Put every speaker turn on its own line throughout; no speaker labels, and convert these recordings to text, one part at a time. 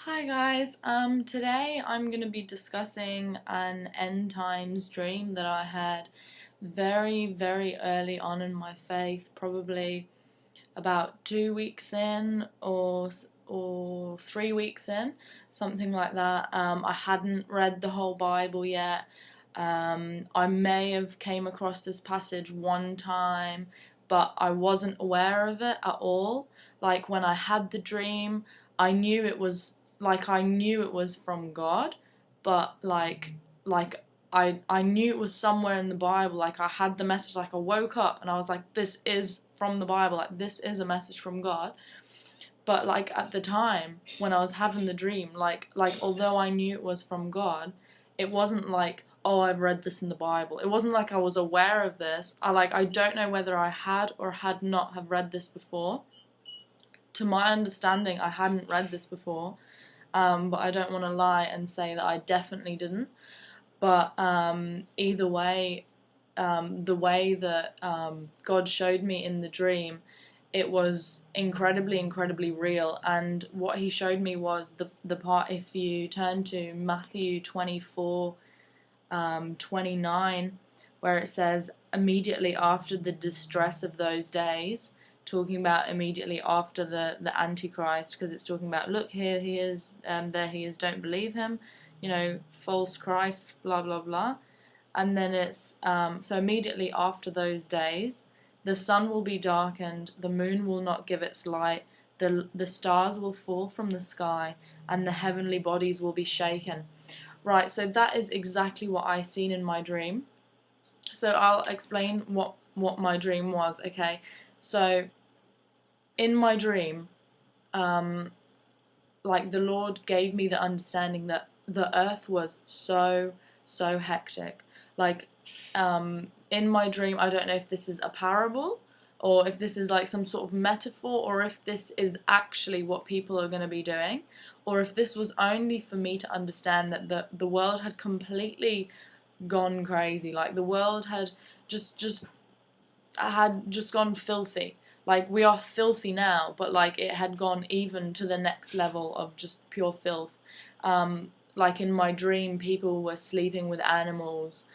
Hi guys, today I'm going to be discussing an end times dream that I had very early on in my faith, probably about 2 weeks in or 3 weeks in, something like that. I hadn't read the whole Bible yet. I may have came across this passage one time, but I wasn't aware of it at all. Like when I had the dream, I knew it was from God, but like I knew it was somewhere in the Bible. Like I had the message, like I woke up and I was like, this is from the Bible, like this is a message from God. But like at the time when I was having the dream, like although I knew it was from God, it wasn't like, oh, I've read this in the Bible. It wasn't like I was aware of this. I don't know whether I had or had not have read this before. To my understanding, I hadn't read this before. But I don't want to lie and say that I definitely didn't. But either way, the way that God showed me in the dream, it was incredibly real. And what He showed me was the part. If you turn to Matthew 24, 29, where it says, immediately after the distress of those days, talking about immediately after the Antichrist, because it's talking about, look, here he is, there he is, don't believe him, false Christ, blah blah blah. And then it's so immediately after those days, the sun will be darkened, the moon will not give its light, the stars will fall from the sky, and the heavenly bodies will be shaken. Right, so that is exactly what I seen in my dream. So I'll explain what my dream was, okay? So in my dream, um, like the Lord gave me the understanding that the earth was so hectic. Like in my dream, I don't know if this is a parable or if this is like some sort of metaphor or if this is actually what people are going to be doing, or if this was only for me to understand that the world had completely gone crazy. Like the world had just had just gone filthy. Like we are filthy now, but like it had gone even to the next level of just pure filth. Like in my dream, people were sleeping with animals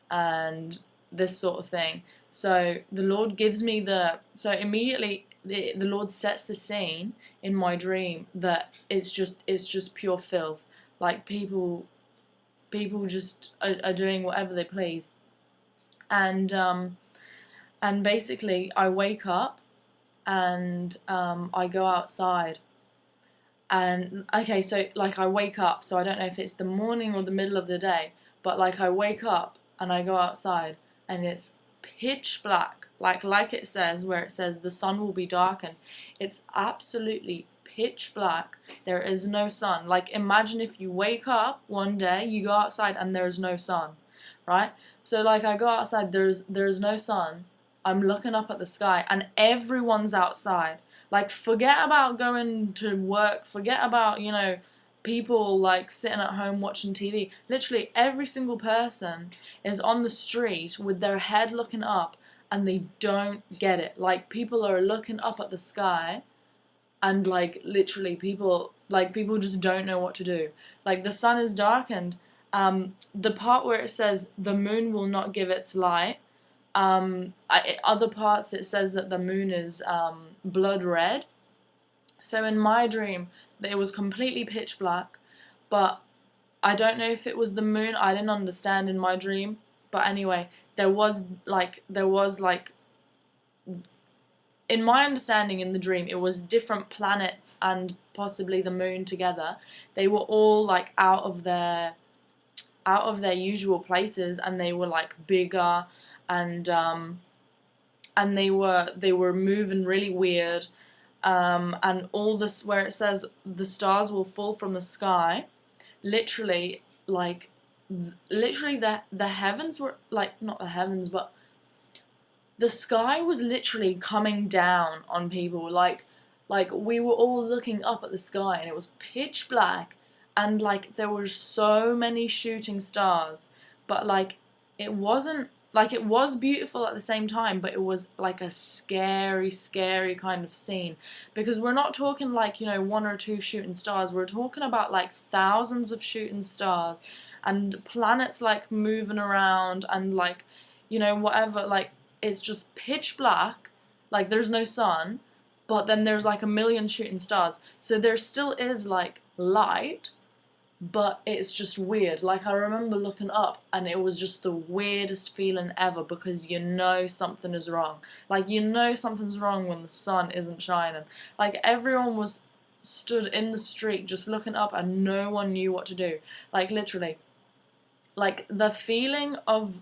and this sort of thing. So the Lord gives me so immediately the Lord sets the scene in my dream that it's just pure filth. Like people just are doing whatever they please. And basically I wake up and I go outside. And okay, so like I wake up, so I don't know if it's the morning or the middle of the day, but like I wake up and I go outside and it's pitch black, like it says, where it says the sun will be darkened. It's absolutely pitch black. There is no sun. Like imagine if you wake up one day, you go outside and there's no sun, right? So like I go outside, there's no sun. I'm looking up at the sky and everyone's outside. Like forget about going to work, forget about, people like sitting at home watching TV. Literally every single person is on the street with their head looking up and they don't get it. Like people are looking up at the sky and like literally people just don't know what to do. Like the sun is darkened. The part where it says the moon will not give its light, other parts it says that the moon is blood red. So in my dream, it was completely pitch black, but I don't know if it was the moon. I didn't understand in my dream, but anyway, there was like in my understanding in the dream, it was different planets and possibly the moon together. They were all like out of their usual places, and they were like bigger, and they were moving really weird. And all this where it says the stars will fall from the sky, literally like literally the heavens were like, not the heavens, but the sky was literally coming down on people. Like we were all looking up at the sky and it was pitch black, and like there were so many shooting stars, but like it wasn't like it was beautiful at the same time, but it was like a scary kind of scene, because we're not talking like, you know, one or two shooting stars. We're talking about like thousands of shooting stars and planets like moving around and like, you know, whatever, like it's just pitch black, like there's no sun, but then there's like a million shooting stars. So there still is like light, but it's just weird. Like I remember looking up and it was just the weirdest feeling ever, because you know something is wrong. Like you know something's wrong when the sun isn't shining. Like everyone was stood in the street just looking up and no one knew what to do. Like literally. Like the feeling of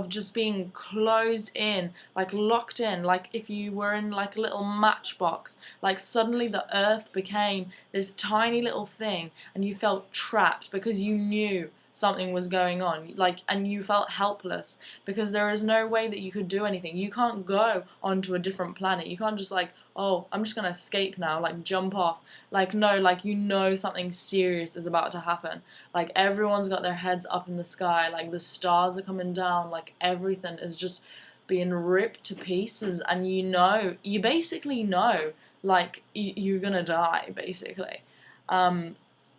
just being closed in, like locked in, like if you were in like a little matchbox, like suddenly the earth became this tiny little thing and you felt trapped because you knew something was going on, like, and you felt helpless because there is no way that you could do anything. You can't go onto a different planet. You can't just like, oh, I'm just gonna escape now, like jump off. Like no, like you know something serious is about to happen. Like everyone's got their heads up in the sky, like the stars are coming down, like everything is just being ripped to pieces, and you know, you basically know, like you're gonna die, basically. Um,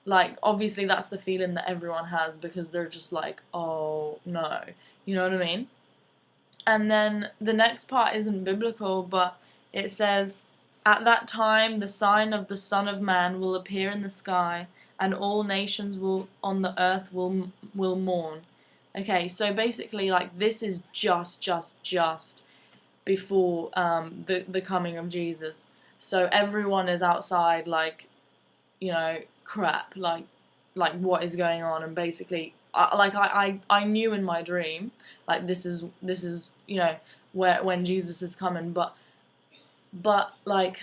like obviously that's the feeling that everyone has because they're just like, oh no, you know what I mean? And then the next part isn't biblical, but it says, "At that time the sign of the Son of Man will appear in the sky, and all nations will on the earth will mourn." Okay, so basically, like this is just before the coming of Jesus. So everyone is outside, like, you know, crap, like what is going on, and basically, I knew in my dream, like this is you know where when Jesus is coming, but like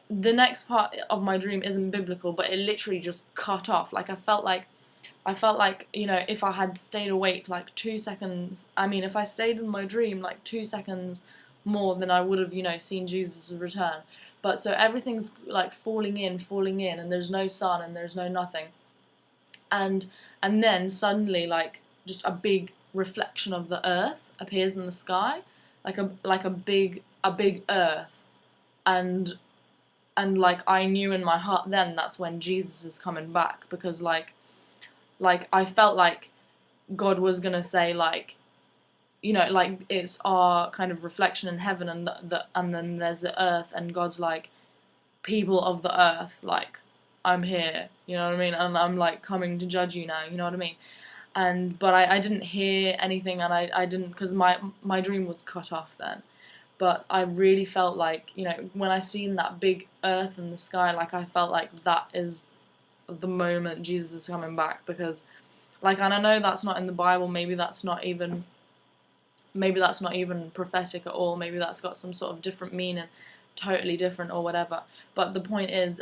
the next part of my dream isn't biblical, but it literally just cut off. Like I felt like, you know, if I had stayed awake like 2 seconds, I mean, if I stayed in my dream like 2 seconds more, then I would have, you know, seen Jesus' return. But so everything's like falling in, and there's no sun and there's no nothing. And and then suddenly, like, just a big reflection of the earth appears in the sky, like a big earth, and like I knew in my heart then that's when Jesus is coming back, because like I felt like God was gonna say, like, you know, like it's our kind of reflection in heaven, and and then there's the earth, and God's like, people of the earth, like, I'm here, you know what I mean, and I'm like coming to judge you now, you know what I mean. And but I didn't hear anything, and I didn't, because my dream was cut off then. But I really felt like, you know, when I seen that big earth in the sky, like I felt like that is the moment Jesus is coming back, because like, and I know that's not in the Bible, maybe that's not even prophetic at all, maybe that's got some sort of different meaning, totally different or whatever. But the point is,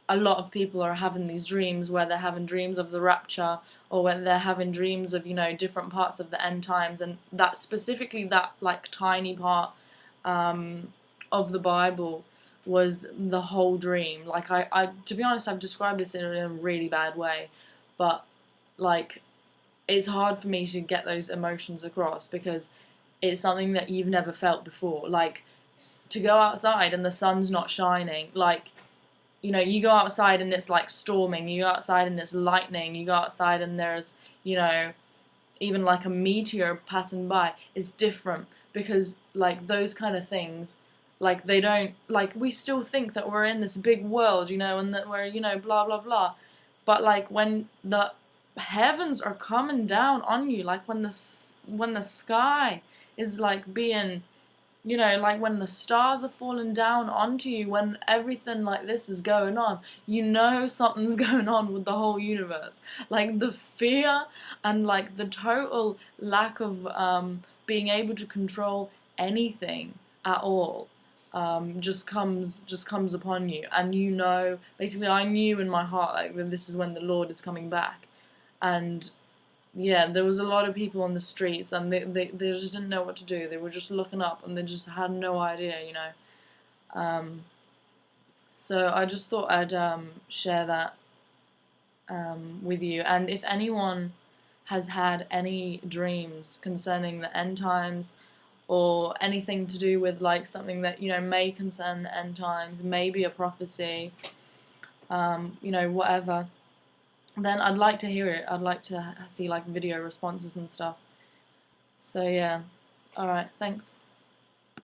a lot of people are having these dreams where they're having dreams of the rapture, or when they're having dreams of, you know, different parts of the end times, and that specifically, that like tiny part of the Bible was the whole dream. Like I to be honest, I've described this in a really bad way, but like it's hard for me to get those emotions across because it's something that you've never felt before. Like, to go outside and the sun's not shining, like, you know, you go outside and it's like storming, you go outside and it's lightning, you go outside and there's, you know, even like a meteor passing by, is different, because like those kind of things, like they don't, like we still think that we're in this big world, you know, and that we're, you know, blah blah blah, but like when the heavens are coming down on you, like when the sky is like being, you know, like when the stars are falling down onto you, when everything like this is going on, you know something's going on with the whole universe. Like the fear and like the total lack of being able to control anything at all just comes upon you, and you know, basically I knew in my heart like that this is when the Lord is coming back. And yeah, there was a lot of people on the streets, and they just didn't know what to do. They were just looking up, and they just had no idea, you know. Um, so I just thought I'd share that with you. And if anyone has had any dreams concerning the end times, or anything to do with like something that, you know, may concern the end times, maybe a prophecy, you know, whatever, then I'd like to hear it. I'd like to see like video responses and stuff. So yeah, alright, thanks.